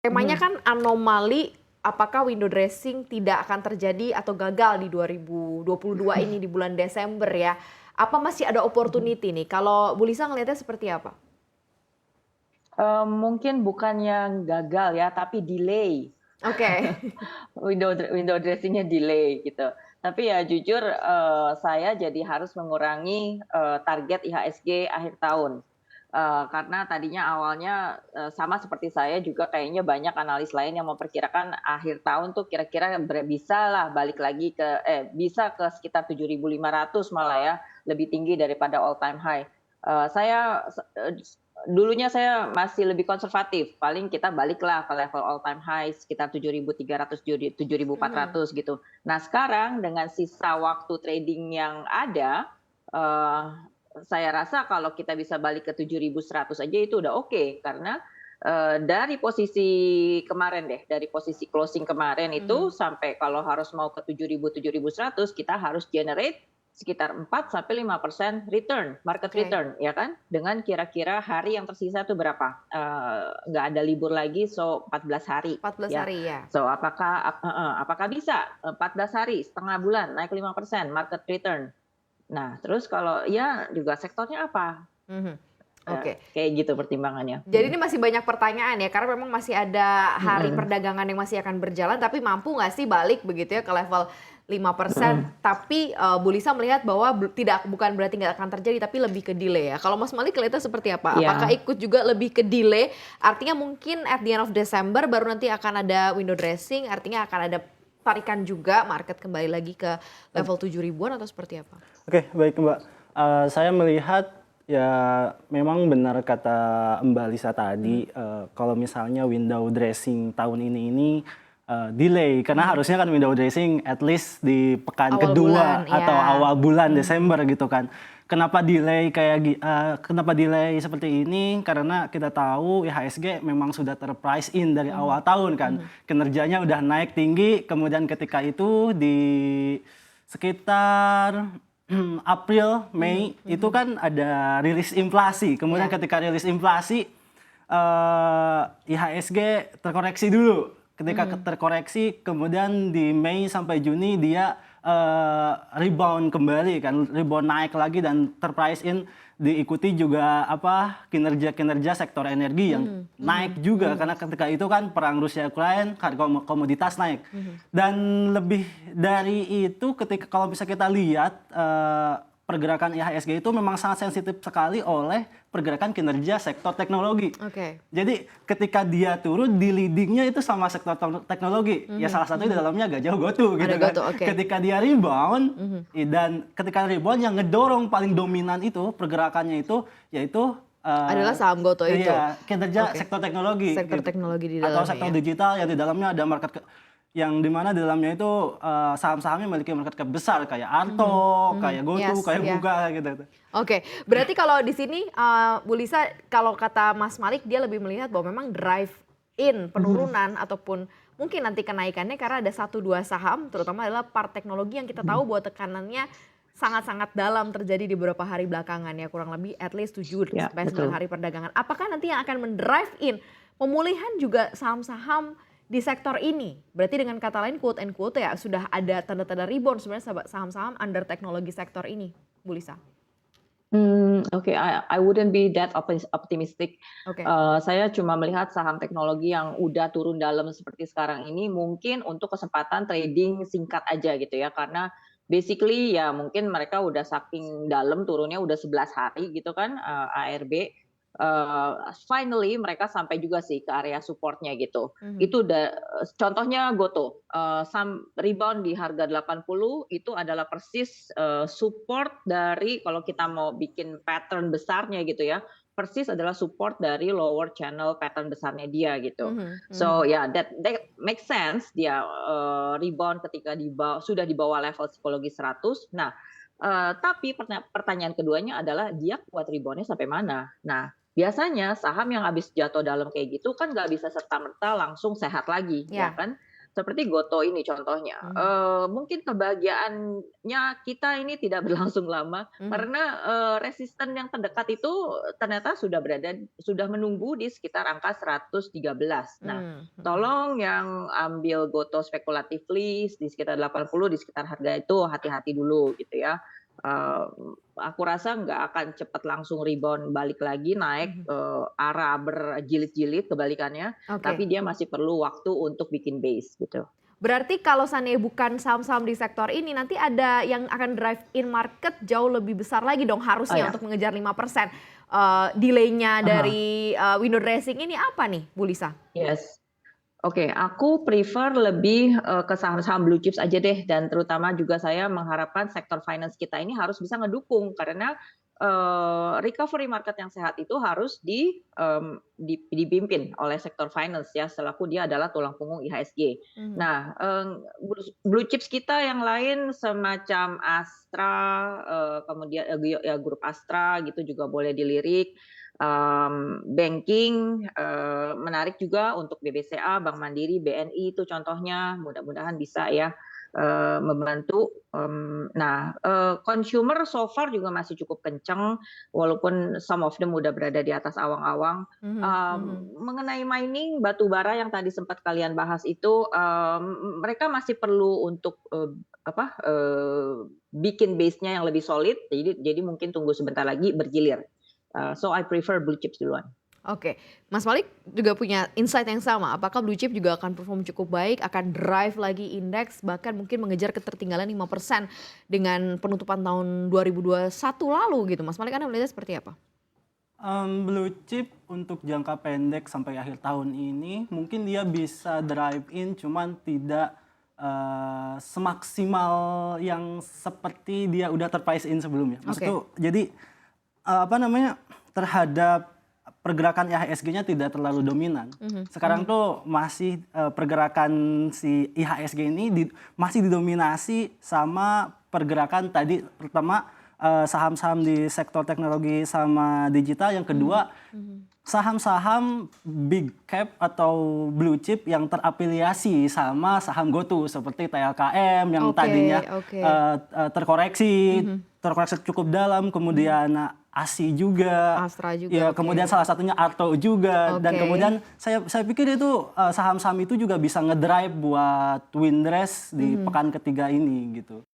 Temanya Mhm. kan anomali, apakah window dressing tidak akan terjadi atau gagal di 2022 ini di bulan Desember ya. Apa masih ada Mhm. opportunity nih? Kalau Bu Lisa ngelihatnya seperti apa? Mungkin bukannya gagal ya, tapi delay. Oke. Window dressing-nya delay gitu. Tapi ya jujur, saya jadi harus mengurangi, target IHSG akhir tahun. Karena tadinya awalnya, sama seperti saya juga kayaknya banyak analis lain yang memperkirakan akhir tahun tuh kira-kira bisalah balik lagi bisa ke sekitar 7.500 malah ya, lebih tinggi daripada all time high. Saya dulunya saya masih lebih konservatif, paling kita baliklah ke level all time high sekitar 7.300, 7.400 Mhm. gitu. Nah sekarang dengan sisa waktu trading yang ada, eee, saya rasa kalau kita bisa balik ke 7.100 aja itu udah oke. Karena, dari posisi kemarin deh, dari posisi closing kemarin itu Mhm. sampai kalau harus mau ke 7.100 kita harus generate sekitar 4 sampai 5% return, market Oke. return, ya kan? Dengan kira-kira hari yang tersisa tuh berapa? Nggak ada libur lagi, so 14 hari, 14 ya. hari ya. So apakah bisa 14 hari, setengah bulan, naik 5% market return? Nah, terus kalau ya juga sektornya apa? Mhm. Oke. Kayak gitu pertimbangannya. Jadi ini masih banyak pertanyaan ya, karena memang masih ada hari Mhm, perdagangan yang masih akan berjalan, tapi mampu nggak sih balik begitu ya ke level 5%? mhm. Tapi Bu Lisa melihat bahwa bukan berarti nggak akan terjadi, tapi lebih ke delay ya. Kalau Mas Malik lihatnya seperti apa? Apakah Iya. ikut juga lebih ke delay? Artinya mungkin at the end of December baru nanti akan ada window dressing, artinya akan ada tarikan juga market kembali lagi ke level 7 ribuan atau seperti apa? Oke, baik Mbak. Saya melihat ya memang benar kata Mbak Lisa tadi, Mhm. kalau misalnya window dressing tahun ini delay karena Mhm. harusnya kan window dressing at least di pekan Awal bulan, kedua atau ya. awal bulan Mhm. Desember gitu kan. Kenapa delay seperti ini? Karena kita tahu IHSG memang sudah terprice in dari Mhm. awal tahun kan. Mhm. Kinerjanya udah naik tinggi, kemudian ketika itu di sekitar April, Mhm. Mei itu Mhm. kan ada rilis inflasi. Kemudian Ya. ketika rilis inflasi, IHSG terkoreksi dulu. Ketika Mhm. terkoreksi, kemudian di Mei sampai Juni dia rebound kembali kan, rebound naik lagi dan terprice in diikuti juga kinerja-kinerja sektor energi yang Mhm. naik Mhm. juga Mhm. karena ketika itu kan perang Rusia Ukraina harga komoditas naik. Mhm. Dan lebih dari itu ketika kalau bisa kita lihat pergerakan IHSG itu memang sangat sensitif sekali oleh pergerakan kinerja sektor teknologi. Oke. Jadi ketika dia turun di leadingnya itu sama sektor teknologi. Ya Mhm. salah satunya di Mhm. dalamnya gak jauh GoTo Ada gitu kan. GoTo, oke. Ketika dia rebound Mhm. dan ketika rebound yang ngedorong paling dominan itu pergerakannya itu yaitu Adalah saham GoTo itu? ya kinerja Oke. sektor teknologi Sektor gitu. teknologi di Atau dalamnya sektor ya? digital yang di dalamnya ada yang dimana di dalamnya itu saham-sahamnya memiliki market cap besar kayak Mhm. Arto, Mhm. kayak GoTo, Yes, kayak ya. Buka gitu. Oke, berarti kalau di sini Bu Lisa kalau kata Mas Malik dia lebih melihat bahwa memang drive in Mhm. penurunan ataupun mungkin nanti kenaikannya karena ada 1, 2 saham terutama adalah part teknologi yang kita tahu bahwa tekanannya sangat-sangat dalam terjadi di beberapa hari belakangan ya, kurang lebih at least 7 Ya, sampai 9 betul. hari perdagangan. Apakah nanti yang akan mendrive in pemulihan juga saham-saham di sektor ini? Berarti dengan kata lain quote and quote ya sudah ada tanda-tanda rebound sebenarnya saham-saham under teknologi sektor ini, Bu Lisa? Oke, I wouldn't be that optimistic. Oke. Saya cuma melihat saham teknologi yang udah turun dalam seperti sekarang ini mungkin untuk kesempatan trading singkat aja gitu ya, karena basically ya mungkin mereka udah saking dalam turunnya udah 11 hari gitu kan, ARB, finally mereka sampai juga sih ke area supportnya gitu. Mhm. Itu contohnya GoTo, rebound di harga 80 itu adalah persis, support dari kalau kita mau bikin pattern besarnya gitu ya, persis adalah support dari lower channel pattern besarnya dia gitu. Mhm. So Mhm. ya that make sense dia, rebound ketika sudah di bawah level psikologi 100. Nah, tapi pertanyaan keduanya adalah dia kuat rebound-nya sampai mana? Nah, biasanya saham yang habis jatuh dalam kayak gitu kan nggak bisa serta-merta langsung sehat lagi, ya Ya. kan? seperti Gotoh ini contohnya, Mhm. mungkin kebahagiaannya kita ini tidak berlangsung lama Mhm. karena, resisten yang terdekat itu ternyata sudah menunggu di sekitar angka 113. Nah, Mmm, mhm. tolong yang ambil Gotoh spekulatifly di sekitar 80, di sekitar harga itu hati-hati dulu gitu ya. Aku rasa nggak akan cepat langsung rebound balik lagi naik, Mhm. arah berjilid-jilid kebalikannya, tapi Oke. dia masih perlu waktu untuk bikin base gitu. Berarti kalau seandainya bukan saham-saham di sektor ini, nanti ada yang akan drive in market jauh lebih besar lagi dong Oh harusnya ya, untuk mengejar 5%. Delay-nya aha, dari, window dressing ini apa nih, Bu Lisa? yes. Oke, aku prefer lebih, ke saham-saham blue chips aja deh, dan terutama juga saya mengharapkan sektor finance kita ini harus bisa ngedukung karena, recovery market yang sehat itu harus dipimpin oleh sektor finance ya, selaku dia adalah tulang punggung IHSG. Mhm. Nah, blue chips kita yang lain semacam Astra, kemudian, grup Astra gitu juga boleh dilirik. Banking, menarik juga untuk BBCA, Bank Mandiri, BNI itu contohnya, mudah-mudahan bisa ya, membantu. Nah, consumer so far juga masih cukup kenceng, walaupun some of them udah berada di atas awang-awang. Mhm. Mhm. Mengenai mining, batu bara yang tadi sempat kalian bahas itu, mereka masih perlu untuk, bikin base-nya yang lebih solid, jadi mungkin tunggu sebentar lagi bergilir. So I prefer blue chips duluan. Oke, Mas Malik juga punya insight yang sama. Apakah blue chip juga akan perform cukup baik, akan drive lagi indeks, bahkan mungkin mengejar ketertinggalan 5% dengan penutupan tahun 2021 lalu gitu. Mas Malik, Anda melihatnya seperti apa? Blue chip untuk jangka pendek sampai akhir tahun ini mungkin dia bisa drive in, cuman tidak semaksimal yang seperti dia udah terprice in sebelumnya. Maksud Oke. tuh jadi apa namanya, terhadap pergerakan IHSG-nya tidak terlalu dominan. Mhm. Sekarang Mhm. tuh masih pergerakan si IHSG ini masih didominasi sama pergerakan tadi, pertama saham-saham di sektor teknologi sama digital, yang Mhm. kedua Mhm. saham-saham big cap atau blue chip yang terafiliasi sama saham GoTo seperti TLKM yang Oke. tadinya Oke. terkoreksi Mhm. terkoreksi cukup dalam, Mhm. kemudian ASI juga, Astra juga, ya oke. kemudian salah satunya Arto juga, dan Oke. kemudian saya pikir itu saham-saham itu juga bisa ngedrive buat Windrest di Mhm. pekan ketiga ini gitu.